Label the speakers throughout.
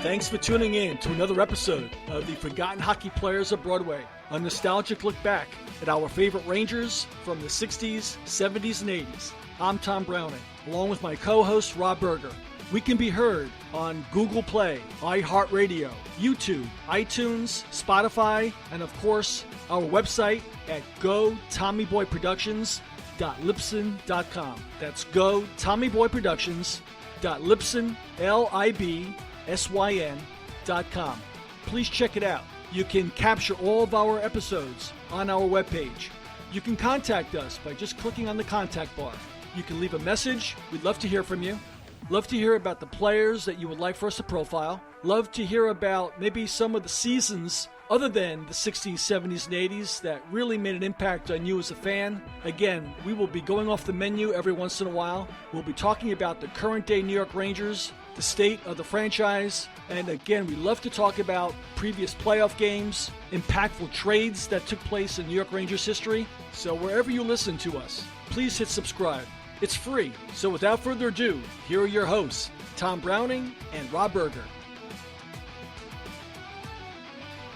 Speaker 1: Thanks for tuning in to another episode of the Forgotten Hockey Players of Broadway, a nostalgic look back at our favorite Rangers from the 60s, 70s, and 80s. I'm Tom Browning, along with my co-host Rob Berger. We can be heard on Google Play, iHeartRadio, YouTube, iTunes, Spotify, and of course, our website at gotommyboyproductions.libsyn.com. That's gotommyboyproductions.libsyn.com. Please check it out. You can capture all of our episodes on our webpage. You can contact us by just clicking on the contact bar. You can leave a message. We'd love to hear from you. Love to hear about the players that you would like for us to profile. Love to hear about maybe some of the seasons other than the 60s, 70s, and 80s that really made an impact on you as a fan. Again, we will be going off the menu every once in a while. We'll be talking about the current day New York Rangers, the state of the franchise, and again, we love to talk about previous playoff games, impactful trades that took place in New York Rangers history. So wherever you listen to us, please hit subscribe. It's free. So without further ado, here are your hosts, Tom Browning and Rob Berger.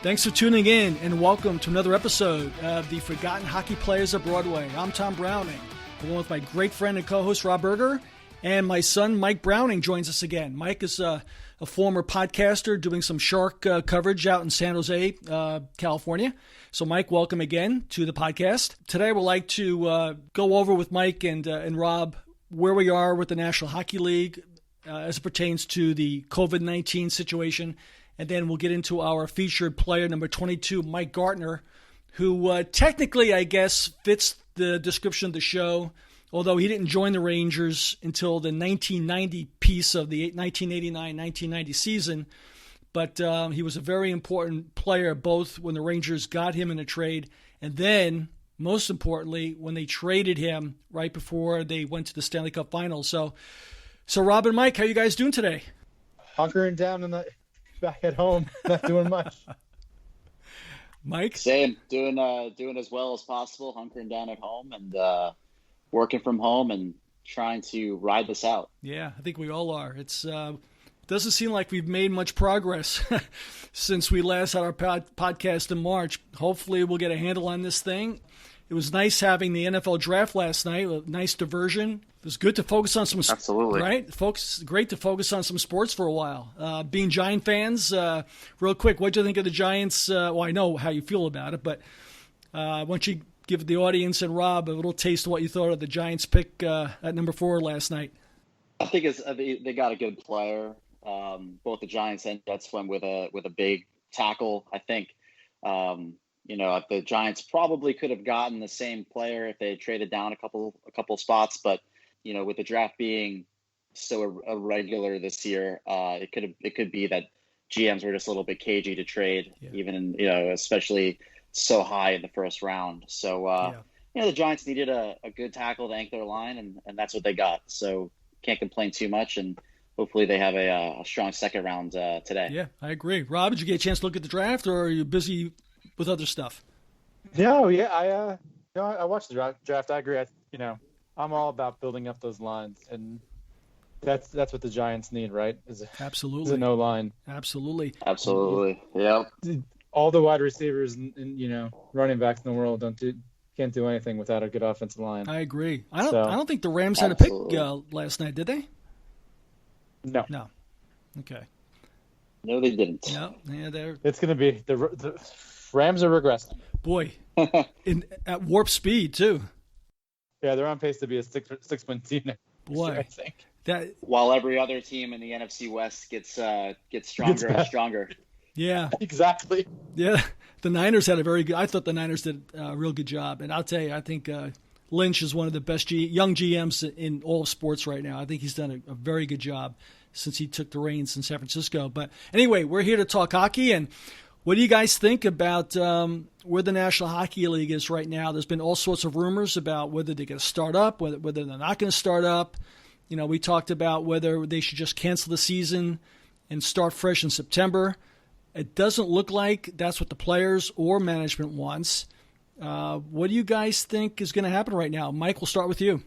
Speaker 1: Thanks for tuning in and welcome to another episode of the Forgotten Hockey Players of Broadway. I'm Tom Browning, along with my great friend and co-host Rob Berger, and my son Mike Browning joins us again. Mike is a former podcaster doing some Shark coverage out in San Jose, California. So Mike, welcome again to the podcast. Today we'd like to go over with Mike and Rob where we are with the National Hockey League as it pertains to the COVID-19 situation. And then we'll get into our featured player, number 22, Mike Gartner, who technically, I guess, fits the description of the show, although he didn't join the Rangers until the 1990 piece of the 1989-1990 season. But he was a very important player, both when the Rangers got him in a trade and then, most importantly, when they traded him right before they went to the Stanley Cup Finals. So Rob and Mike, how you guys doing today?
Speaker 2: Hunkering down back at home, not doing much.
Speaker 1: Mike?
Speaker 3: Same, doing as well as possible, hunkering down at home and working from home and trying to ride this out.
Speaker 1: Yeah, I think we all are. It's doesn't seem like we've made much progress since we last had our podcast in March. Hopefully we'll get a handle on this thing. It was nice having the NFL draft last night, a nice diversion. It was good to focus on some sports.
Speaker 3: Absolutely.
Speaker 1: Right? Folks, great to focus on some sports for a while. Being Giant fans, real quick, what do you think of the Giants? Well, I know how you feel about it, but why don't you give the audience and Rob a little taste of what you thought of the Giants pick at number 4 last night?
Speaker 3: I think they got a good player. Both the Giants and Jets went with a big tackle. I think the Giants probably could have gotten the same player if they had traded down a couple spots, but with the draft being so irregular this year, it could be that GMs were just a little bit cagey to trade, even in, especially so high in the first round. So the Giants needed a good tackle to anchor their line, and that's what they got. So can't complain too much, and hopefully they have a strong second round today. Yeah, I
Speaker 1: agree. Rob, did you get a chance to look at the draft, or are you busy with other stuff?
Speaker 2: No, yeah, I watched the draft. I agree. I'm all about building up those lines, and that's what the Giants need, right?
Speaker 1: Absolutely.
Speaker 2: Is a no line.
Speaker 1: Absolutely.
Speaker 3: Yeah.
Speaker 2: All the wide receivers and running backs in the world can't do anything without a good offensive line.
Speaker 1: I agree. I don't think the Rams had a pick last night, did they?
Speaker 2: No.
Speaker 1: Okay.
Speaker 3: No, they didn't.
Speaker 1: No. Yeah,
Speaker 2: it's going to be the Rams are regressing.
Speaker 1: Boy, at warp speed too.
Speaker 2: Yeah, they're on pace to be a six-win team next year, I think.
Speaker 3: While every other team in the NFC West gets stronger and stronger.
Speaker 1: Yeah,
Speaker 2: exactly.
Speaker 1: Yeah, the Niners had I thought the Niners did a real good job, and I'll tell you, I think Lynch is one of the best young GMs in all of sports right now. I think he's done a very good job since he took the reins in San Francisco. But anyway, we're here to talk hockey, and what do you guys think about where the National Hockey League is right now? There's been all sorts of rumors about whether they're going to start up, whether they're not going to start up. We talked about whether they should just cancel the season and start fresh in September. It doesn't look like that's what the players or management wants. What do you guys think is going to happen right now? Mike, we'll start with you.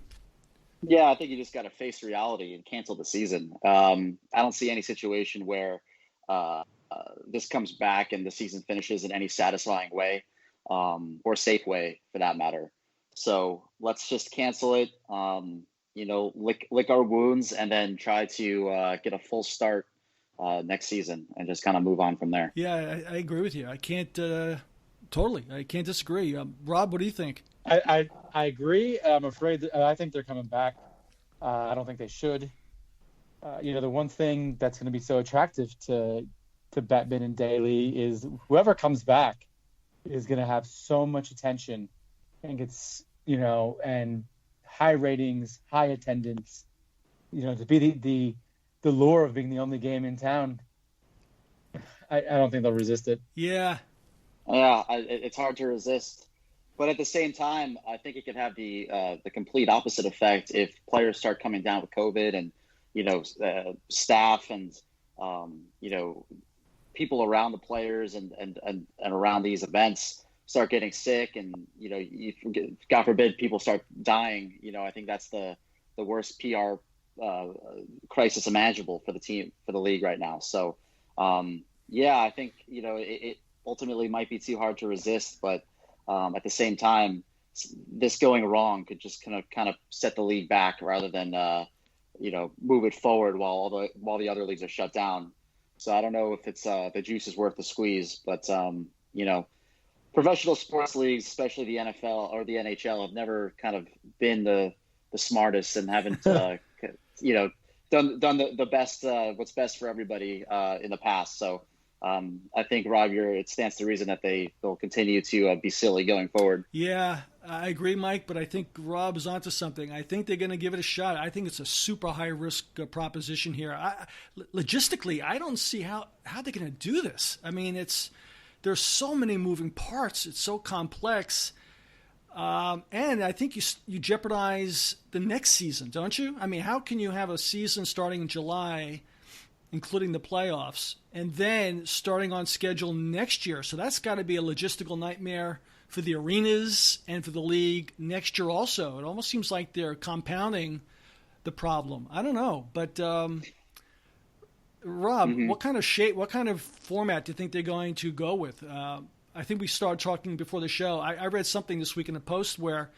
Speaker 3: Yeah, I think you just got to face reality and cancel the season. I don't see any situation where this comes back and the season finishes in any satisfying way, or safe way for that matter. So let's just cancel it. Lick our wounds and then try to get a full start next season and just kind of move on from there.
Speaker 1: Yeah, I agree with you. I can't totally. I can't disagree. Rob, what do you think?
Speaker 2: I agree. I'm afraid. I think they're coming back. I don't think they should. The one thing that's going to be so attractive to Bettman and Daly is whoever comes back is going to have so much attention and gets, and high ratings, high attendance, to be the lure of being the only game in town. I don't think they'll resist it.
Speaker 1: Yeah.
Speaker 3: Yeah, it's hard to resist. But at the same time, I think it could have the complete opposite effect if players start coming down with COVID and, staff and, people around the players and around these events start getting sick and, God forbid, people start dying. I think that's the worst PR crisis imaginable for the team, for the league right now. So, I think, it ultimately might be too hard to resist, but at the same time, this going wrong could just kind of set the league back rather than, move it forward while the other leagues are shut down. So I don't know if it's the juice is worth the squeeze, but professional sports leagues, especially the NFL or the NHL, have never kind of been the smartest and haven't done the best what's best for everybody in the past. So I think, Rob, it stands to reason that they'll continue to be silly going forward.
Speaker 1: Yeah, I agree, Mike, but I think Rob is onto something. I think they're going to give it a shot. I think it's a super high-risk proposition here. Logistically, I don't see how they're going to do this. I mean, there's so many moving parts. It's so complex. And I think you jeopardize the next season, don't you? I mean, how can you have a season starting in July, including the playoffs, and then starting on schedule next year? So that's got to be a logistical nightmare for the arenas and for the league next year also. It almost seems like they're compounding the problem. I don't know. But, Rob, what kind of format do you think they're going to go with? I think we started talking before the show. I read something this week in the Post where,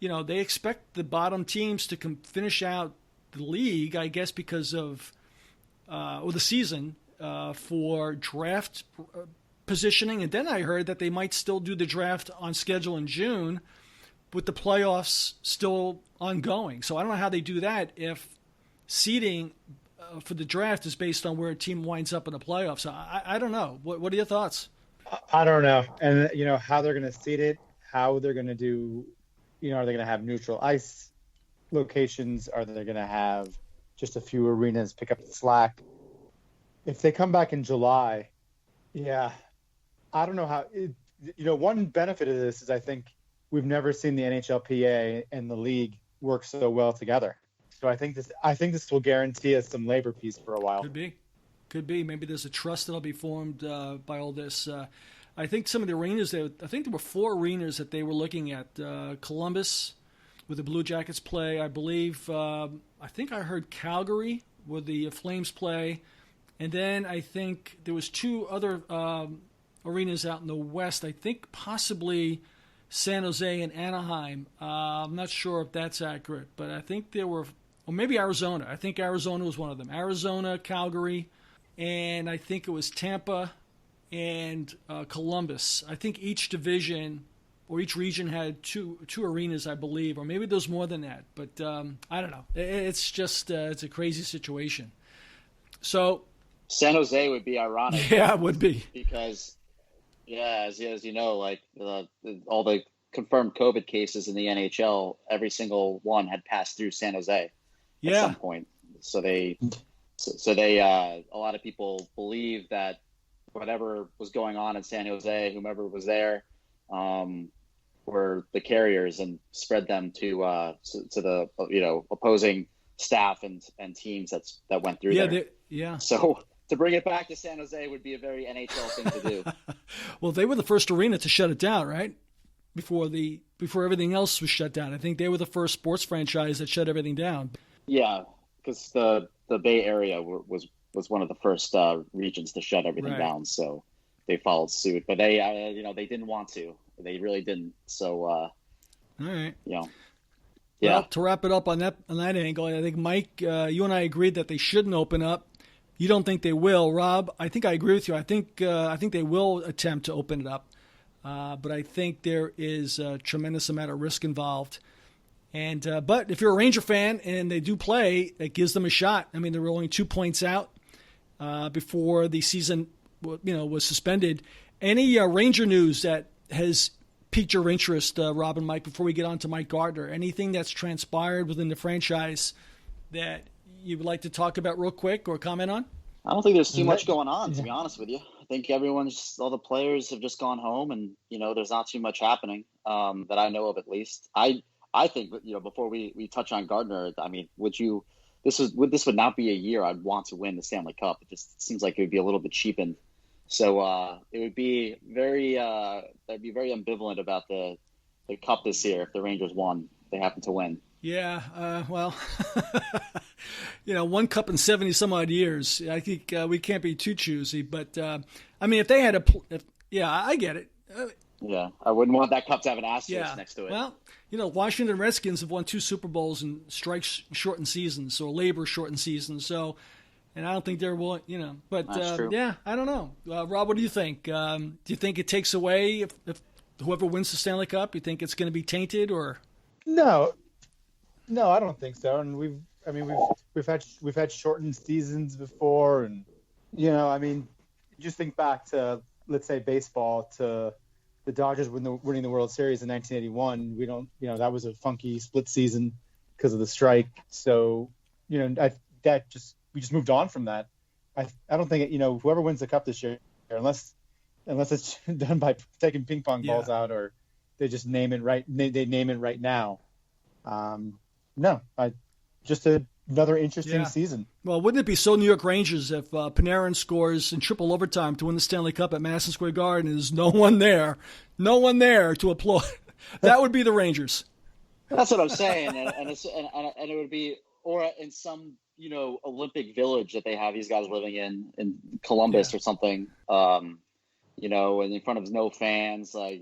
Speaker 1: they expect the bottom teams to finish out the league, I guess, because of or the season for draft positioning. And then I heard that they might still do the draft on schedule in June with the playoffs still ongoing. So I don't know how they do that if seeding for the draft is based on where a team winds up in the playoffs. So I don't know. What are your thoughts?
Speaker 2: I don't know. And, how they're going to seed it, how they're going to do, are they going to have neutral ice locations? Are they going to have just a few arenas pick up the slack? If they come back in July, I don't know how. One benefit of this is I think we've never seen the NHLPA and the league work so well together. So I think this will guarantee us some labor peace for a while.
Speaker 1: Could be. Maybe there's a trust that'll be formed by all this. I think some of the arenas, I think there were 4 arenas that they were looking at. Columbus, where the Blue Jackets play. I believe, I think I heard Calgary, where the Flames play. And then I think there was 2 other arenas out in the West. I think possibly San Jose and Anaheim. I'm not sure if that's accurate, but I think there were, or maybe Arizona. I think Arizona was one of them. Arizona, Calgary, and I think it was Tampa and Columbus. I think each division or each region had two arenas, I believe, or maybe there's more than that. But I don't know. It's just it's a crazy situation. So
Speaker 3: San Jose would be ironic.
Speaker 1: Yeah, it would be.
Speaker 3: Because, as you know, like all the confirmed COVID cases in the NHL, every single one had passed through San Jose at some point. So they a lot of people believe that whatever was going on in San Jose, whomever was there, were the carriers and spread them to the opposing staff and teams that went through there. So to bring it back to San Jose would be a very NHL thing to do.
Speaker 1: Well, they were the first arena to shut it down, right? Before everything else was shut down. I think they were the first sports franchise that shut everything down.
Speaker 3: Yeah, because the Bay Area was was one of the first regions to shut everything
Speaker 1: Right.
Speaker 3: down. So they followed suit, but they they didn't want to. They really didn't. So
Speaker 1: All right.
Speaker 3: yeah.
Speaker 1: Well, to wrap it up on that angle, I think Mike, you and I agreed that they shouldn't open up. You don't think they will, Rob? I think I agree with you. I think they will attempt to open it up, but I think there is a tremendous amount of risk involved. And but if you're a Ranger fan and they do play, it gives them a shot. I mean, they were only 2 points out before the season, was suspended. Any Ranger news that has piqued your interest, Rob and Mike, before we get on to Mike Gartner? Anything that's transpired within the franchise that you would like to talk about real quick or comment on?
Speaker 3: I don't think there's too much going on, to be honest with you. I think all the players have just gone home, and there's not too much happening that I know of, at least. I think before we touch on Gardner, I mean, this would not be a year I'd want to win the Stanley Cup. It just seems like it would be a little bit cheapened. So it would be I'd be very ambivalent about the Cup this year if the Rangers won. They happen to win.
Speaker 1: Yeah, well, one cup in 70 some odd years. I think we can't be too choosy, but I mean, if they had I get it.
Speaker 3: Yeah, I wouldn't want that cup to have an asterisk next to it.
Speaker 1: Well, Washington Redskins have won 2 Super Bowls in strikes shortened seasons or labor shortened seasons. So, and I don't think they're willing, But yeah, I don't know. Rob, what do you think? Do you think it takes away if whoever wins the Stanley Cup? You think it's going to be tainted or?
Speaker 2: No, I don't think so. And we've had shortened seasons before, and I mean, just think back to, let's say, baseball, to the Dodgers winning the World Series in 1981. We don't, that was a funky split season because of the strike. So, we just moved on from that. I don't think whoever wins the Cup this year, unless it's done by taking ping pong balls out, or they just name it right. They name it right now. Just another interesting season.
Speaker 1: Well, wouldn't it be so New York Rangers if Panarin scores in triple overtime to win the Stanley Cup at Madison Square Garden and there's no one there to applaud? That would be the Rangers.
Speaker 3: That's what I'm saying, and it would be, or in some Olympic village that they have these guys living in Columbus or something, and in front of no fans, I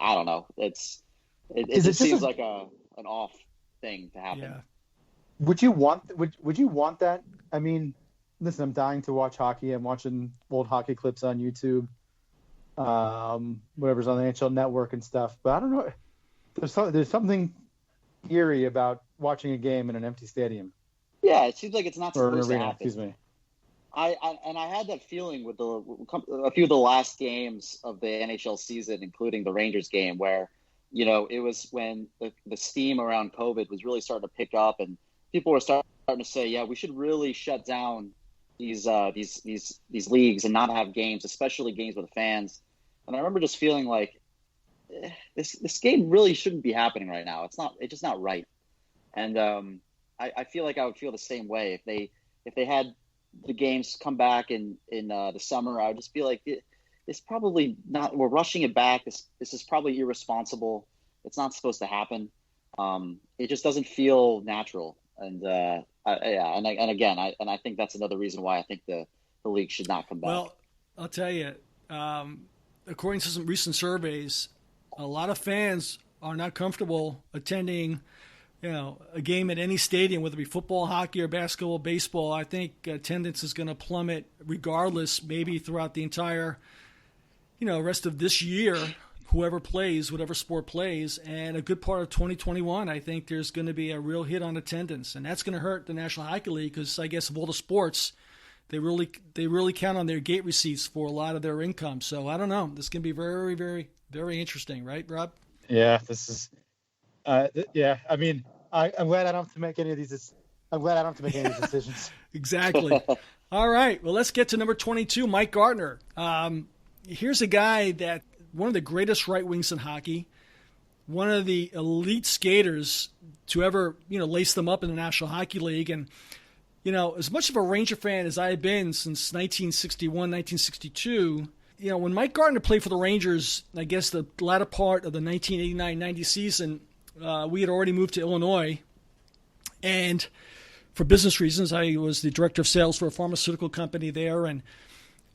Speaker 3: don't know. It just seems like an off thing to happen.
Speaker 1: Yeah.
Speaker 2: Would you want that? I mean, listen, I'm dying to watch hockey. I'm watching old hockey clips on YouTube, whatever's on the NHL Network and stuff. But I don't know. There's something eerie about watching a game in an empty stadium.
Speaker 3: Yeah, it seems like it's not supposed to happen.
Speaker 2: Excuse me.
Speaker 3: I had that feeling with a few of the last games of the NHL season, including the Rangers game, where it was when the steam around COVID was really starting to pick up, and people were starting to say, yeah, we should really shut down these leagues and not have games, especially games with fans. And I remember just feeling like this game really shouldn't be happening right now. It's just not right. And I feel like I would feel the same way if they had the games come back in the summer. I would just feel like it's probably not. We're rushing it back. This is probably irresponsible. It's not supposed to happen. It just doesn't feel natural. And I think that's another reason why I think the league should not come back.
Speaker 1: Well, I'll tell you, according to some recent surveys, a lot of fans are not comfortable attending, a game at any stadium, whether it be football, hockey, or basketball, baseball. I think attendance is going to plummet regardless, maybe throughout the entire, rest of this year. Whoever plays, whatever sport plays, and a good part of 2021, I think there's going to be a real hit on attendance, and that's going to hurt the National Hockey League because I guess of all the sports, they really count on their gate receipts for a lot of their income. So I don't know. This can be very, very, very interesting, right, Rob?
Speaker 2: Yeah, this is. I mean, I'm glad I don't have to make any of these. I'm glad I don't have to make any of these decisions.
Speaker 1: Exactly. All right. Well, let's get to number 22, Mike Gartner. Here's a guy that. One of the greatest right wings in hockey, one of the elite skaters to ever, lace them up in the National Hockey League. And, as much of a Ranger fan as I have been since 1961, 1962, when Mike Gartner played for the Rangers, I guess the latter part of the 1989-90 season, we had already moved to Illinois. And for business reasons. I was the director of sales for a pharmaceutical company there, and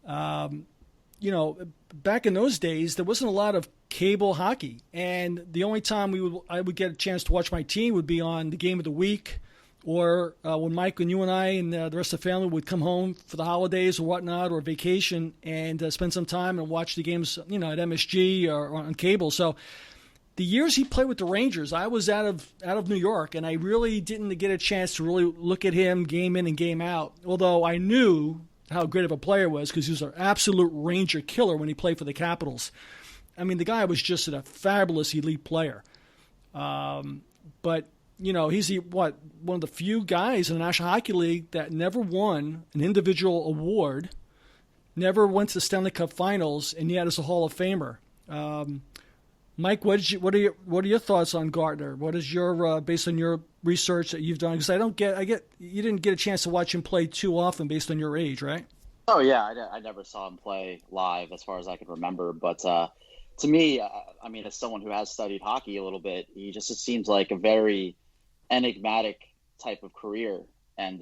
Speaker 1: back in those days, there wasn't a lot of cable hockey, and the only time I would get a chance to watch my team would be on the game of the week, or when Mike and you and I and the rest of the family would come home for the holidays or whatnot, or vacation, and spend some time and watch the games, at MSG or on cable. So the years he played with the Rangers, I was out of New York, and I really didn't get a chance to really look at him game in and game out, although I knew how great of a player was because he was an absolute Ranger killer when he played for the Capitals. I mean, the guy was just a fabulous elite player. But, he's one of the few guys in the National Hockey League that never won an individual award, never went to the Stanley Cup Finals, and yet is a Hall of Famer. Mike, what are your thoughts on Gartner? What is your based on your research that you've done? Because you didn't get a chance to watch him play too often based on your age, right?
Speaker 3: Oh yeah, I never saw him play live as far as I can remember. But to me, as someone who has studied hockey a little bit, he just seems like a very enigmatic type of career, and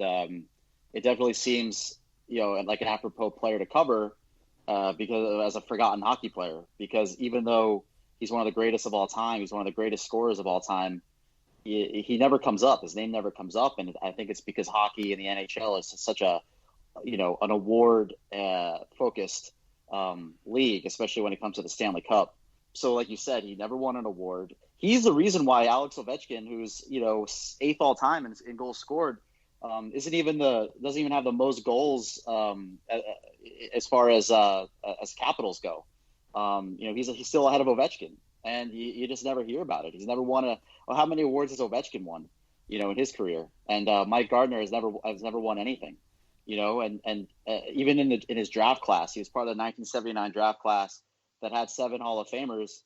Speaker 3: it definitely seems like an apropos player to cover because as a forgotten hockey player. Because even though he's one of the greatest of all time, he's one of the greatest scorers of all time, he never comes up. His name never comes up, and I think it's because hockey in the NHL is such a an award focused league, especially when it comes to the Stanley Cup. So like you said, he never won an award. He's the reason why Alex Ovechkin, who's 8th all time in goals scored, doesn't even have the most goals as far as Capitals go. He's still ahead of Ovechkin, and you just never hear about it. He's never won how many awards has Ovechkin won, in his career? And Mike Gartner has never won anything, and even in his draft class, he was part of the 1979 draft class that had 7 Hall of Famers.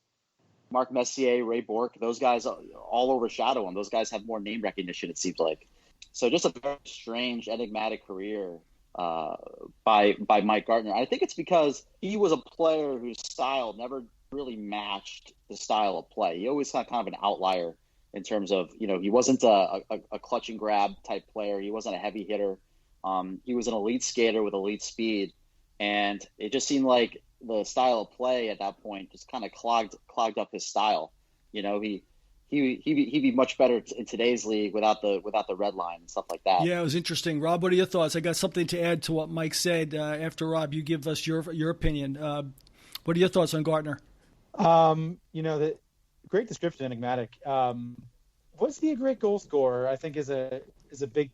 Speaker 3: Mark Messier, Ray Bourque, those guys all overshadow him. Those guys have more name recognition, it seems like. So just a very strange, enigmatic career by Mike Gartner. I think it's because he was a player whose style never really matched the style of play. He always had kind of an outlier in terms of, he wasn't a clutch and grab type player. He wasn't a heavy hitter. He was an elite skater with elite speed. And it just seemed like the style of play at that point just kind of clogged up his style. He'd be much better in today's league without the red line and stuff like that.
Speaker 1: Yeah, it was interesting. Rob, what are your thoughts? I got something to add to what Mike said. After Rob, you give us your opinion. What are your thoughts on Gartner?
Speaker 2: The great description, enigmatic. Was he a great goal scorer? I think is a big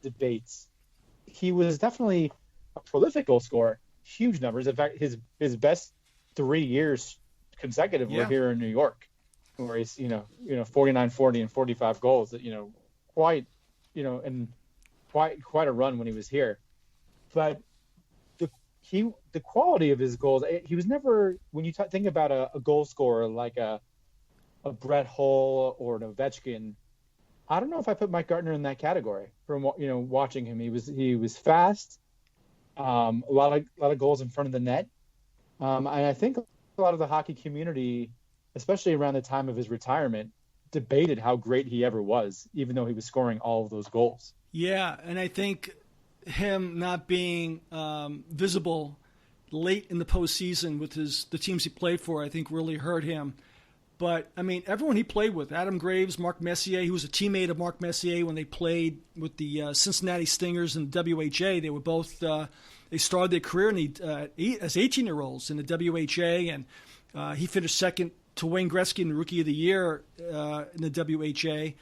Speaker 2: debate. He was definitely a prolific goal scorer. Huge numbers. In fact, his best 3 years consecutive were here in New York, where he's 49, 40, and 45 goals. Quite a run when he was here. But the quality of his goals, he was never, when you think about a goal scorer like a Brett Hull or an Ovechkin, I don't know if I put Mike Gartner in that category. From watching him, he was fast. A lot of goals in front of the net, and I think a lot of the hockey community, especially around the time of his retirement, debated how great he ever was, even though he was scoring all of those goals.
Speaker 1: Yeah, and I think him not being visible late in the postseason with the teams he played for, I think really hurt him. But, everyone he played with, Adam Graves, Mark Messier, he was a teammate of Mark Messier when they played with the Cincinnati Stingers and the WHA. They were both, they started their career as 18-year-olds in the WHA, and he finished second to Wayne Gretzky in the Rookie of the Year in the WHA.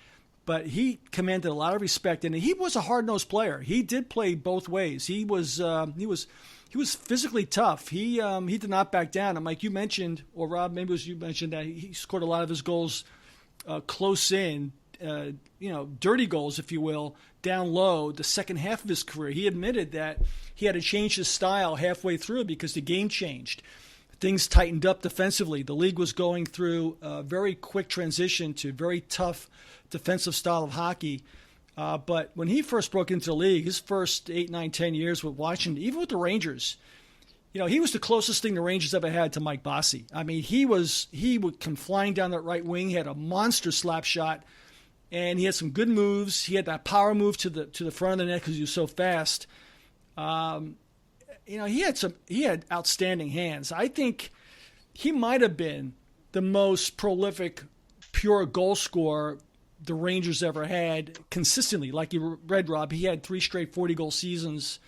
Speaker 1: But he commanded a lot of respect, and he was a hard-nosed player. He did play both ways. He was physically tough. He did not back down. And Mike, you mentioned, or Rob, maybe it was you mentioned that he scored a lot of his goals close in, dirty goals, if you will, down low. The second half of his career, he admitted that he had to change his style halfway through because the game changed. Things tightened up defensively. The league was going through a very quick transition to very tough defensive style of hockey. But when he first broke into the league, his first 8, 9, 10 years with Washington, even with the Rangers, he was the closest thing the Rangers ever had to Mike Bossy. He would come flying down that right wing. He had a monster slap shot. and he had some good moves. He had that power move to the front of the net because he was so fast. He had outstanding hands. I think he might have been the most prolific pure goal scorer the Rangers ever had consistently. Like you read, Rob, he had 3 straight 40-goal seasons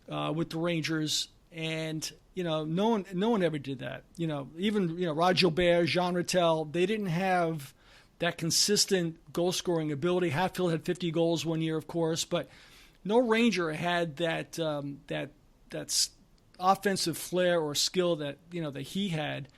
Speaker 1: with the Rangers, and no one ever did that. Even Roger Gilbert, Jean Rattel, they didn't have that consistent goal scoring ability. Hatfield had 50 goals one year, of course, but no Ranger had that offensive flair or skill that he had.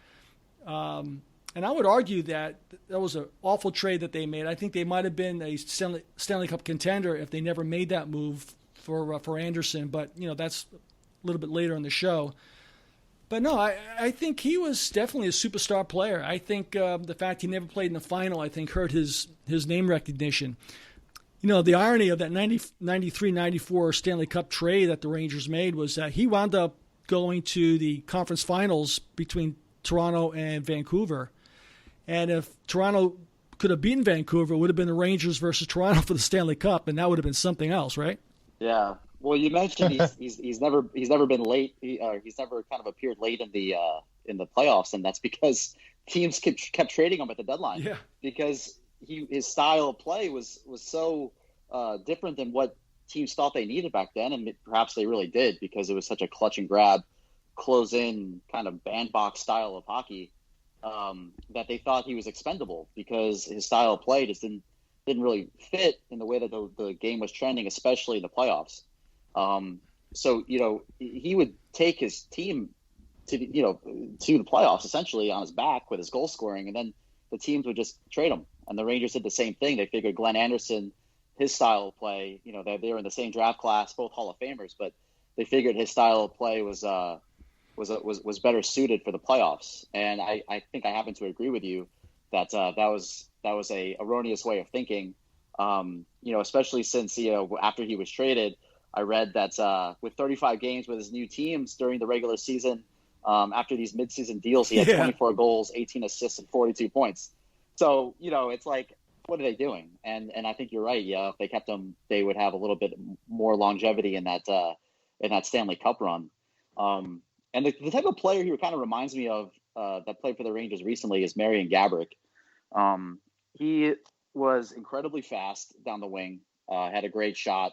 Speaker 1: And I would argue that was an awful trade that they made. I think they might have been a Stanley Cup contender if they never made that move for Anderson. But that's a little bit later in the show. But no, I think he was definitely a superstar player. I think the fact he never played in the final, I think, hurt his name recognition. The irony of that 93-94 Stanley Cup trade that the Rangers made was that he wound up going to the conference finals between Toronto and Vancouver. And if Toronto could have beaten Vancouver, it would have been the Rangers versus Toronto for the Stanley Cup, and that would have been something else, right?
Speaker 3: Yeah. Well, you mentioned he's never been late. He's never kind of appeared late in the playoffs, and that's because teams kept trading him at the deadline.
Speaker 1: Yeah.
Speaker 3: Because his style of play was so different than what teams thought they needed back then, and perhaps they really did, because it was such a clutch and grab, close in kind of bandbox style of hockey, that they thought he was expendable because his style of play just didn't really fit in the way that the game was trending, especially in the playoffs. So he would take his team to the playoffs essentially on his back with his goal scoring, and then the teams would just trade him. And the Rangers did the same thing. They figured Glenn Anderson, his style of play, they were in the same draft class, both Hall of Famers, but they figured his style of play was better suited for the playoffs. And I think I happen to agree with you that that was a erroneous way of thinking. Especially since after he was traded, I read that with 35 games with his new teams during the regular season, after these midseason deals, he had 24 goals, 18 assists, and 42 points. So it's like, what are they doing? And I think you're right. Yeah, if they kept him, they would have a little bit more longevity in that Stanley Cup run. And the type of player he kind of reminds me of that played for the Rangers recently is Marian Gaborik. He was incredibly fast down the wing, had a great shot,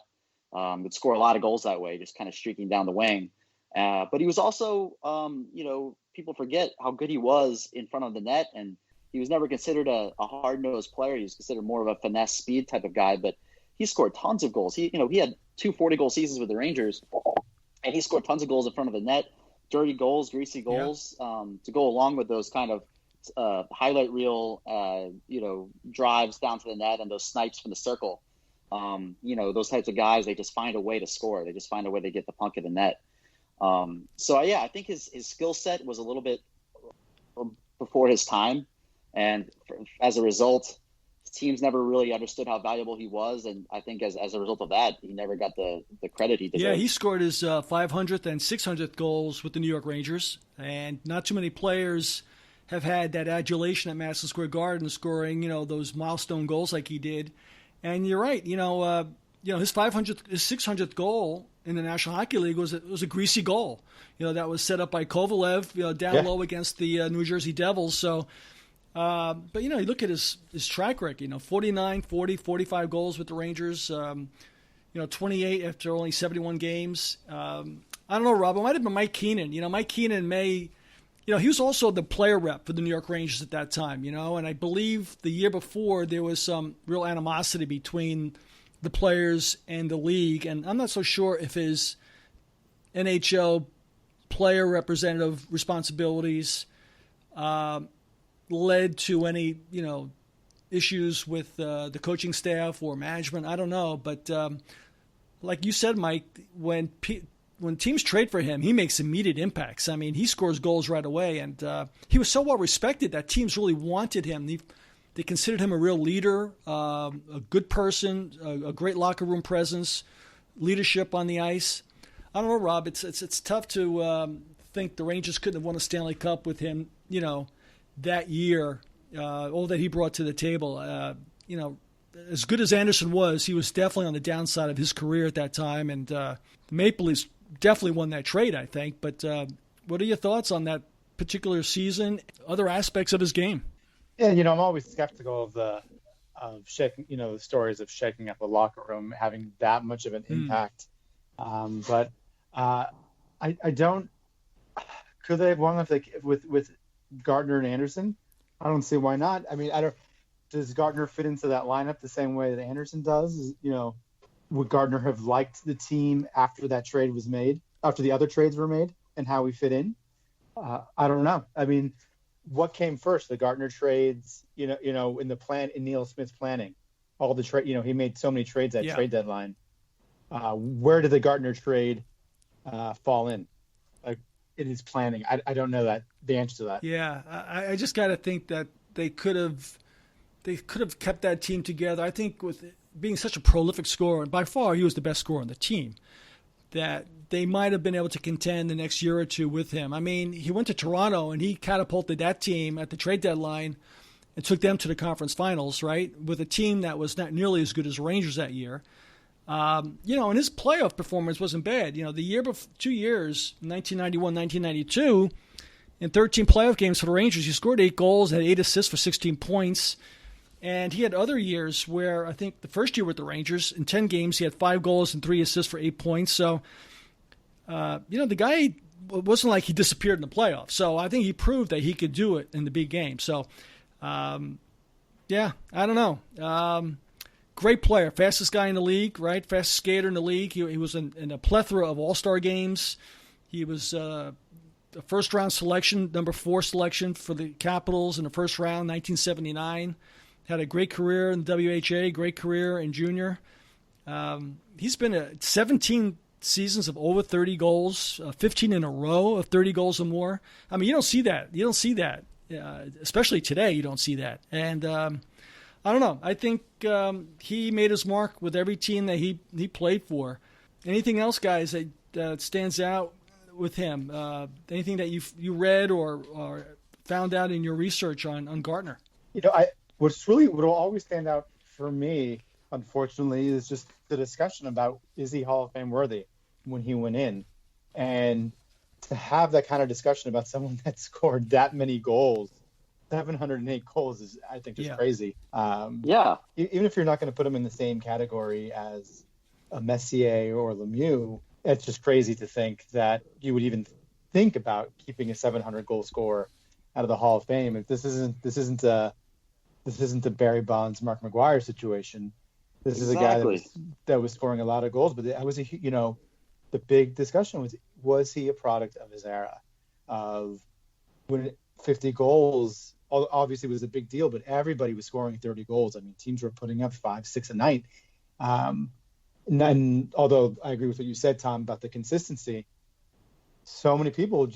Speaker 3: would score a lot of goals that way, just kind of streaking down the wing. But he was also, people forget how good he was in front of the net, and he was never considered a hard-nosed player. He was considered more of a finesse speed type of guy, but he scored tons of goals. He had 2 40-goal seasons with the Rangers, and he scored tons of goals in front of the net, dirty goals, greasy goals, to go along with those kind of highlight reel, drives down to the net and those snipes from the circle. Those types of guys, they just find a way to score. They just find a way to get the puck in the net. I think his skill set was a little bit before his time. And as a result, teams never really understood how valuable he was. And I think as a result of that, he never got the credit he deserved.
Speaker 1: Yeah, he scored his 500th and 600th goals with the New York Rangers. And not too many players have had that adulation at Madison Square Garden, scoring, those milestone goals like he did. And you're right, his 600th goal in the National Hockey League was a greasy goal. That was set up by Kovalev, down low against the New Jersey Devils. So, but you look at his track record. 49, 40, 45 goals with the Rangers. 28 after only 71 games. I don't know, Rob. It might have been Mike Keenan. Mike Keenan may. He was also the player rep for the New York Rangers at that time, and I believe the year before there was some real animosity between the players and the league, and I'm not so sure if his NHL player representative responsibilities led to any, issues with the coaching staff or management. I don't know, but like you said, Mike, when teams trade for him, he makes immediate impacts. I mean, he scores goals right away, and he was so well respected that teams really wanted him. They considered him a real leader, a good person, a great locker room presence, leadership on the ice. I don't know, Rob. It's tough to think the Rangers couldn't have won a Stanley Cup with him, that year, all that he brought to the table. as good as Anderson was, he was definitely on the downside of his career at that time. And the Maple Leafs definitely won that trade, I think. But what are your thoughts on that particular season, other aspects of his game?
Speaker 2: Yeah, I'm always skeptical of shaking, the stories of shaking up a locker room having that much of an impact. But I don't. Could they have won if with Gartner and Anderson? I don't see why not. I mean, I don't. Does Gartner fit into that lineup the same way that Anderson does? Would Gartner have liked the team after that trade was made, after the other trades were made, and how we fit in? I don't know. I mean, what came first, the Gartner trades? In the plan, in Neil Smith's planning, all the trade. He made so many trades at trade deadline. Where did the Gartner trade fall in? Like in his planning, I don't know the answer to that.
Speaker 1: Yeah, I just got to think that they could have kept that team together. I think with being such a prolific scorer, and by far he was the best scorer on the team, that they might have been able to contend the next year or two with him. I mean, he went to Toronto and he catapulted that team at the trade deadline and took them to the conference finals, right, with a team that was not nearly as good as the Rangers that year. And his playoff performance wasn't bad. The year before, 2 years, 1991, 1992, in 13 playoff games for the Rangers, he scored 8 goals, had 8 assists for 16 points. And he had other years where I think the first year with the Rangers, in 10 games, he had 5 goals and 3 assists for 8 points. So, the guy wasn't like he disappeared in the playoffs. So I think he proved that he could do it in the big game. So, I don't know. Great player, fastest guy in the league, right? Fastest skater in the league. He was in a plethora of all-star games. He was a first-round selection, number 4 selection for the Capitals in the first round, 1979. Had a great career in the WHA, great career in junior. He's been at 17 seasons of over 30 goals, 15 in a row of 30 goals or more. I mean, you don't see that. Especially today, you don't see that. And I don't know. I think he made his mark with every team that he played for. Anything else, guys, that stands out with him? Anything that you read or found out in your research on Gartner?
Speaker 2: What will always stand out for me, unfortunately, is just the discussion about, is he Hall of Fame worthy when he went in? And to have that kind of discussion about someone that scored that many goals, 708 goals, is, I think, just crazy. Even if you're not going to put him in the same category as a Messier or Lemieux, it's just crazy to think that you would even think about keeping a 700 goal scorer out of the Hall of Fame. If this isn't a Barry Bonds, Mark McGuire situation. This is a guy that was scoring a lot of goals, but that was the big discussion was he a product of his era? Of when 50 goals obviously was a big deal, but everybody was scoring 30 goals. I mean, teams were putting up 5, 6 a night. And although I agree with what you said, Tom, about the consistency, so many people,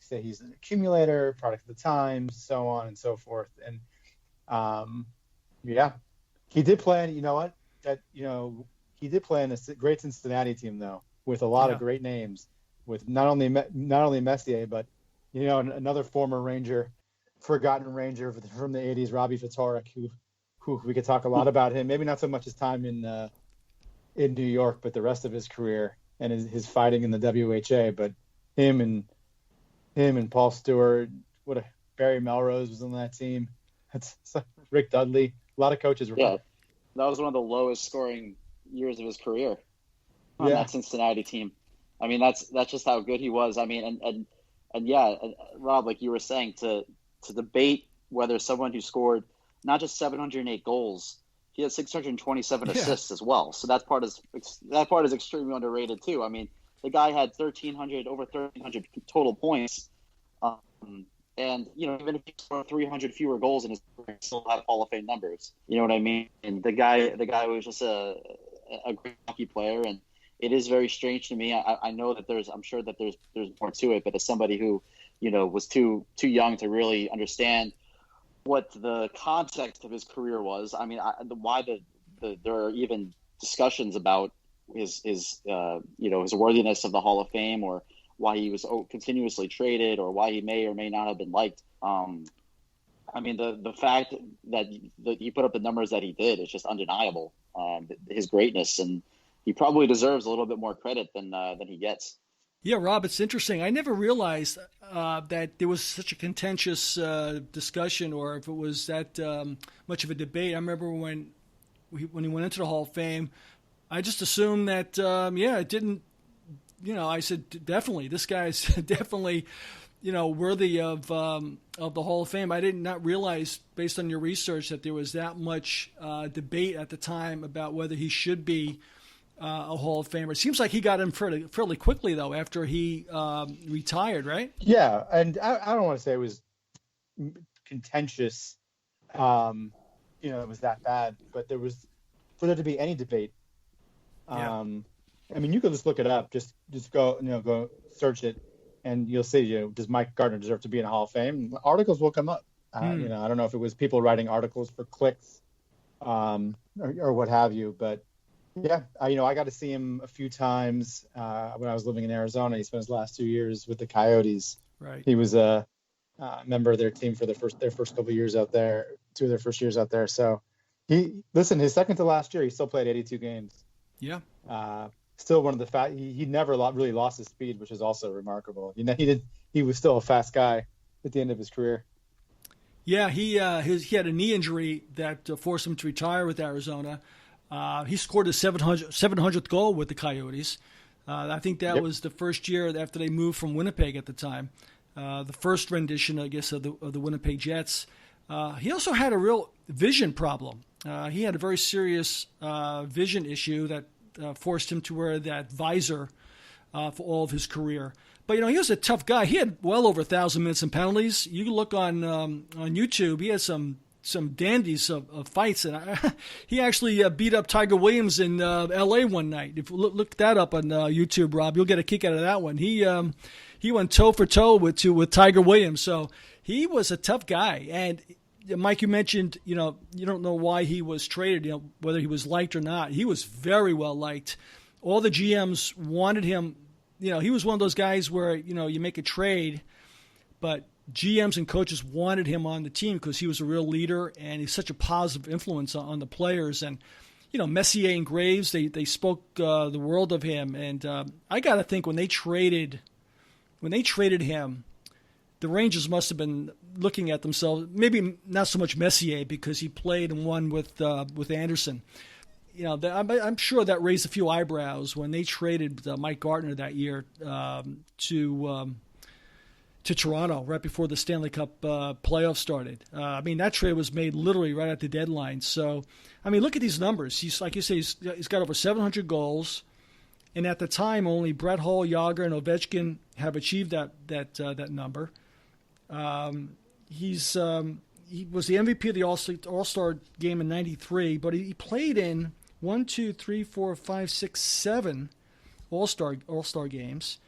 Speaker 2: say he's an accumulator, product of the times, so on and so forth. And he did play. He did play in a great Cincinnati team, though, with a lot of great names, with not only Messier, but another former Ranger, forgotten Ranger from the '80s, Robbie Fatorik, who we could talk a lot about him. Maybe not so much his time in New York, but the rest of his career and his fighting in the WHA. But him and Paul Stewart, Barry Melrose was on that team. That's Rick Dudley. A lot of coaches were.
Speaker 3: Yeah, that was one of the lowest scoring years of his career on that Cincinnati team. I mean, that's just how good he was. I mean, and Rob, like you were saying, to debate whether someone who scored not just 708 goals, he had 627 assists as well. So that part is extremely underrated too. I mean, the guy had over 1,300 total points. And, even if he scored 300 fewer goals in his career, he still had Hall of Fame numbers. You know what I mean? And the guy was just a great hockey player. And it is very strange to me. I know that I'm sure that there's more to it, but as somebody who, was too young to really understand what the context of his career was. I mean, there are even discussions about his worthiness of the Hall of Fame, or why he was continuously traded, or why he may or may not have been liked. I mean, the fact that he put up the numbers that he did is just undeniable. His greatness, and he probably deserves a little bit more credit than he gets.
Speaker 1: Yeah, Rob, it's interesting. I never realized that there was such a contentious discussion, or if it was that much of a debate. I remember when he went into the Hall of Fame, I just assumed that, it didn't, I said, definitely, this guy is definitely, worthy of the Hall of Fame. I did not realize, based on your research, that there was that much debate at the time about whether he should be a Hall of Famer. It seems like he got in fairly quickly, though, after he retired, right?
Speaker 2: Yeah, and I don't want to say it was contentious, it was that bad, but for there to be any debate, I mean, you could just look it up, just go search it, and you'll see, does Mike Gartner deserve to be in the Hall of Fame? Articles will come up. I don't know if it was people writing articles for clicks, or what have you, but yeah, I got to see him a few times when I was living in Arizona. He spent his last 2 years with the Coyotes.
Speaker 1: Right.
Speaker 2: He was a member of their team for their first couple of years out there, 2 of their first years out there. So his second to last year, he still played 82 games.
Speaker 1: Yeah.
Speaker 2: Still one of the he never really lost his speed, which is also remarkable. He was still a fast guy at the end of his career.
Speaker 1: Yeah, he had a knee injury that forced him to retire with Arizona. He scored his 700th goal with the Coyotes. I think that was the first year after they moved from Winnipeg at the time. The first rendition, I guess, of the Winnipeg Jets. He also had a real vision problem. He had a very serious vision issue that forced him to wear that visor for all of his career. But, he was a tough guy. He had well over 1,000 minutes in penalties. You can look on YouTube. He had some dandies of fights, and he actually beat up Tiger Williams in L.A. one night. If you look that up on YouTube, Rob, you'll get a kick out of that one. He went toe for toe with Tiger Williams, so he was a tough guy. And Mike, you mentioned you don't know why he was traded, whether he was liked or not. He was very well liked. All the GMs wanted him. He was one of those guys where you make a trade, but GMs and coaches wanted him on the team because he was a real leader and he's such a positive influence on the players. And Messier and Graves, they spoke the world of him. And I got to think when they traded him, the Rangers must have been looking at themselves. Maybe not so much Messier because he played and won with Anderson. I'm sure that raised a few eyebrows when they traded Mike Gartner that year to Toronto right before the Stanley Cup playoffs started. That trade was made literally right at the deadline. So, look at these numbers. He's, like you say, he's got over 700 goals, and at the time, only Brett Hull, Yager, and Ovechkin have achieved that number. He was the MVP of the All-Star game in '93, but he played in 7 All-Star games.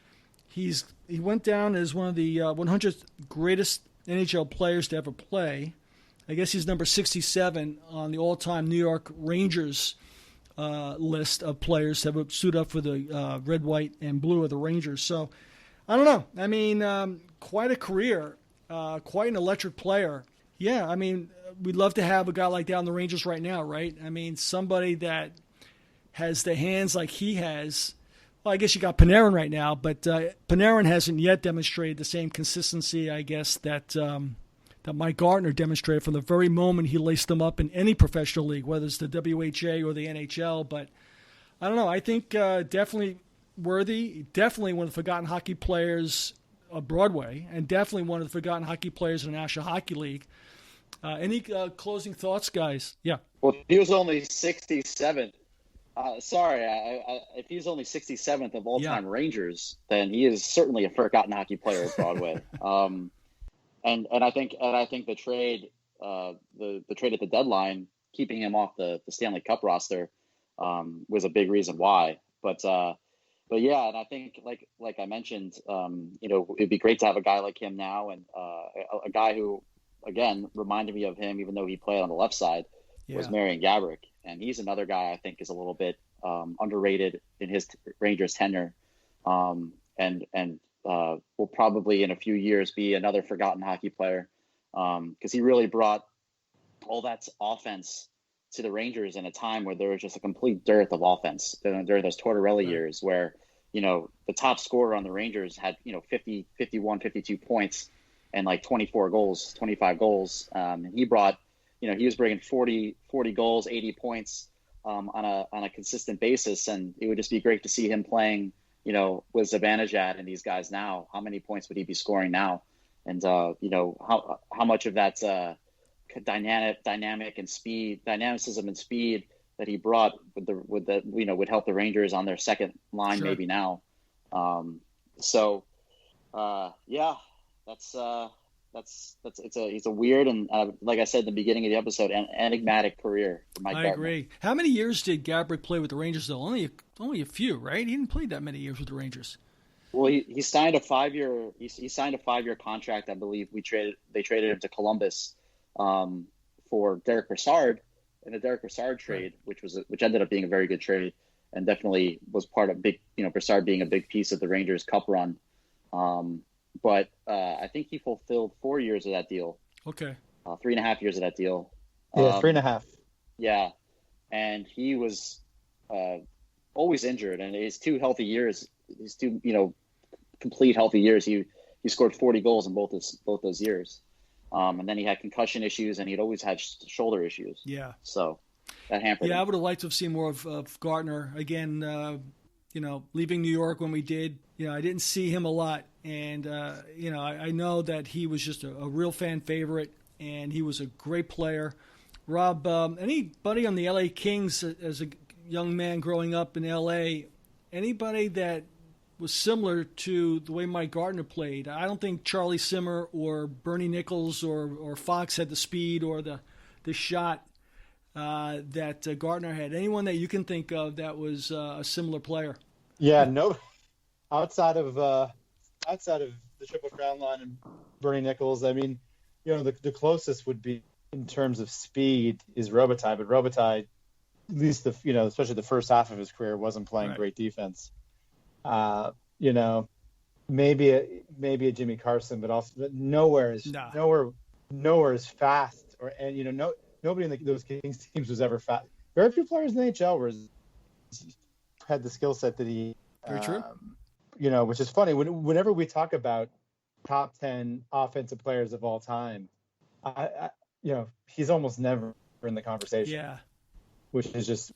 Speaker 1: He went down as one of the 100 greatest NHL players to ever play. I guess he's number 67 on the all-time New York Rangers list of players that have stood up for the red, white, and blue of the Rangers. So, I don't know. Quite a career, quite an electric player. Yeah, we'd love to have a guy like that on the Rangers right now, right? Somebody that has the hands like he has. Well, I guess you got Panarin right now, but Panarin hasn't yet demonstrated the same consistency, I guess, that Mike Gartner demonstrated from the very moment he laced them up in any professional league, whether it's the WHA or the NHL. But I don't know. I think definitely worthy, definitely one of the forgotten hockey players of Broadway, and definitely one of the forgotten hockey players in the National Hockey League. Any closing thoughts, guys? Yeah.
Speaker 3: Well, he was only 67th. If he's only 67th of all-time Rangers, then he is certainly a forgotten hockey player at Broadway. And I think the trade, the trade at the deadline, keeping him off the Stanley Cup roster, was a big reason why. But yeah, and I think like I mentioned, it'd be great to have a guy like him now, and a guy who, again, reminded me of him, even though he played on the left side, was Marian Gaborik. And he's another guy I think is a little bit underrated in his Rangers tenure, and will probably in a few years be another forgotten hockey player. because he really brought all that offense to the Rangers in a time where there was just a complete dearth of offense during those Tortorella years, where, the top scorer on the Rangers had, 50, 51, 52 points and like 24 goals, 25 goals. And he brought, he was bringing 40 goals, 80 points on a consistent basis. And it would just be great to see him playing, with Zibanejad and these guys now. How many points would he be scoring now? And, how much of that dynamic and dynamicism and speed that he brought would help the Rangers on their second line, maybe now. He's a weird and like I said in the beginning of the episode, an enigmatic career for Mike Gartner.
Speaker 1: I agree. How many years did Gabrick play with the Rangers though? Only a few, right? He didn't play that many years with the Rangers.
Speaker 3: Well, he signed a 5-year. He signed a 5-year contract. I believe they traded him to Columbus for Derek Brassard in the Derek Brassard trade, which ended up being a very good trade, and definitely was part of Brassard being a big piece of the Rangers Cup run. But I think he fulfilled 4 years of that deal.
Speaker 1: Okay.
Speaker 3: 3.5 years of that deal.
Speaker 2: Yeah, 3.5.
Speaker 3: Yeah, and he was always injured, and his 2 healthy years. His 2, complete healthy years, he scored 40 goals in both those years. And then he had concussion issues, and he'd always had shoulder issues.
Speaker 1: Yeah.
Speaker 3: So that hampered him.
Speaker 1: I would have liked to have seen more of Gartner. Again, leaving New York when we did, I didn't see him a lot. And, I know that he was just a real fan favorite, and he was a great player. Rob, anybody on the L.A. Kings as a young man growing up in L.A., anybody that was similar to the way Mike Gartner played? I don't think Charlie Simmer or Bernie Nichols or Fox had the speed or the shot that Gartner had. Anyone that you can think of that was a similar player?
Speaker 2: Yeah, no. Outside of the Triple Crown line and Bernie Nichols, I mean, the closest would be in terms of speed is Robitaille, but Robitaille, at least especially the first half of his career, wasn't playing great defense. Maybe a Jimmy Carson, but nowhere is fast, nobody in those Kings teams was ever fast. Very few players in the NHL had the skill set that he.
Speaker 1: Very true.
Speaker 2: Which is funny. Whenever we talk about top 10 offensive players of all time, he's almost never in the conversation.
Speaker 1: Yeah.
Speaker 2: Which is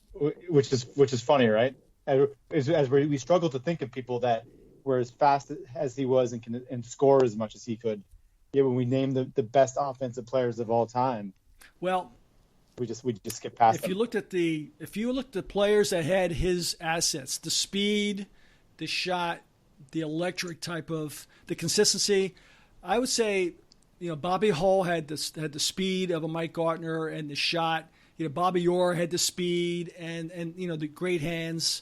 Speaker 2: funny, right? As we struggle to think of people that were as fast as he was and score as much as he could. Yeah, when we name the best offensive players of all time,
Speaker 1: well,
Speaker 2: we just skip past them.
Speaker 1: If you looked at players that had his assets, the speed, the shot, the electric type of the consistency, I would say, Bobby Hull had the speed of a Mike Gartner and the shot. Bobby Orr had the speed and the great hands.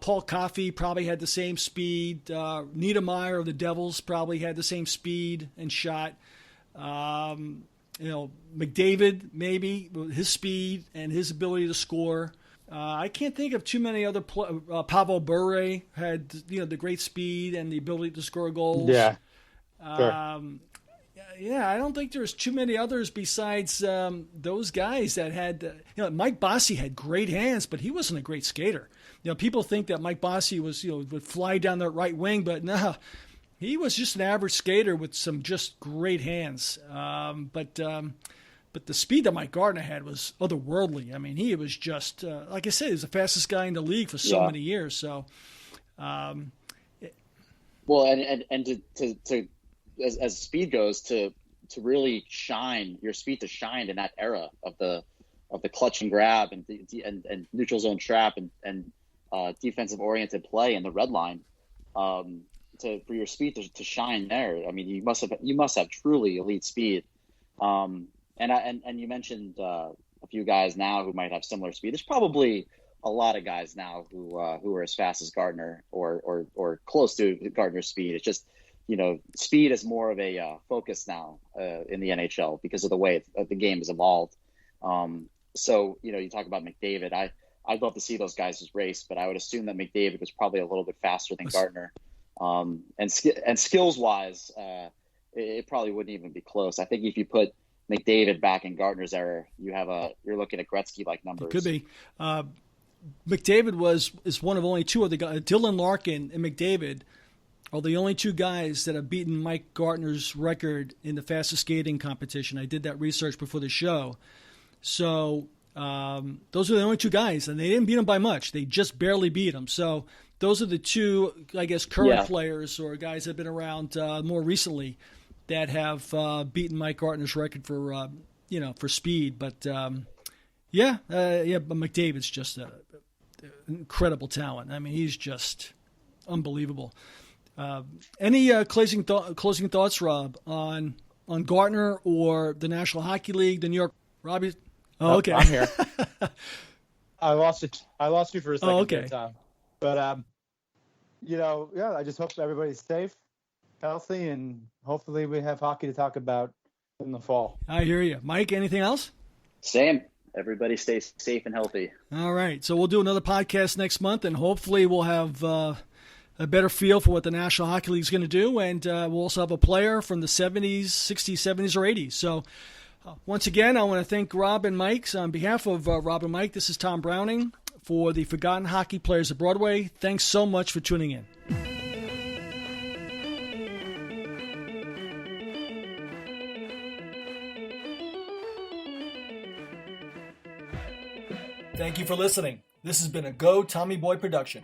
Speaker 1: Paul Coffey probably had the same speed. Niedermeyer of the Devils probably had the same speed and shot. McDavid, maybe, his speed and his ability to score. I can't think of too many other Pavel Bure had, the great speed and the ability to score goals.
Speaker 2: Yeah. Sure.
Speaker 1: I don't think there's too many others besides those guys that had. Mike Bossy had great hands, but he wasn't a great skater. People think that Mike Bossy was, would fly down the right wing, but no, he was just an average skater with some just great hands. But the speed that Mike Gartner had was otherworldly. I mean, he was just like I said, he was the fastest guy in the league for so many years. So,
Speaker 3: and to as speed goes, to really shine, your speed to shine in that era of the clutch and grab and neutral zone trap and defensive oriented play in the red line, for your speed to shine there. I mean, you must have truly elite speed. And you mentioned a few guys now who might have similar speed. There's probably a lot of guys now who are as fast as Gartner or close to Gartner's speed. It's just, speed is more of a focus now in the NHL because of the way the game has evolved. So, you talk about McDavid. I'd love to see those guys race, but I would assume that McDavid was probably a little bit faster than Gartner. And skills wise, it probably wouldn't even be close. I think if you put McDavid back in Gartner's era, you're looking at Gretzky-like numbers.
Speaker 1: It could be. McDavid is one of only two other guys. Dylan Larkin and McDavid are the only two guys that have beaten Mike Gartner's record in the fastest skating competition. I did that research before the show. So those are the only two guys, and they didn't beat him by much. They just barely beat him. So those are the two, I guess, current players or guys that have been around more recently that have beaten Mike Gartner's record for speed. But but McDavid's just an incredible talent. I mean, he's just unbelievable. Any closing thoughts, Rob, on Gartner or the National Hockey League, the New York Robbie? Oh, okay.
Speaker 2: I'm here. I lost you for a second.
Speaker 1: Oh, okay.
Speaker 2: There, Tom. But I just hope everybody's safe, healthy, and hopefully we have hockey to talk about in the fall.
Speaker 1: I hear you. Mike, anything else?
Speaker 3: Same. Everybody stay safe and healthy.
Speaker 1: All right. So we'll do another podcast next month, and hopefully we'll have a better feel for what the National Hockey League is going to do, and we'll also have a player from the 70s, 60s, 70s, or 80s. So once again, I want to thank Rob and Mike. So on behalf of Rob and Mike, this is Tom Browning for the Forgotten Hockey Players of Broadway. Thanks so much for tuning in. Thank you for listening. This has been a Go Tommy Boy production.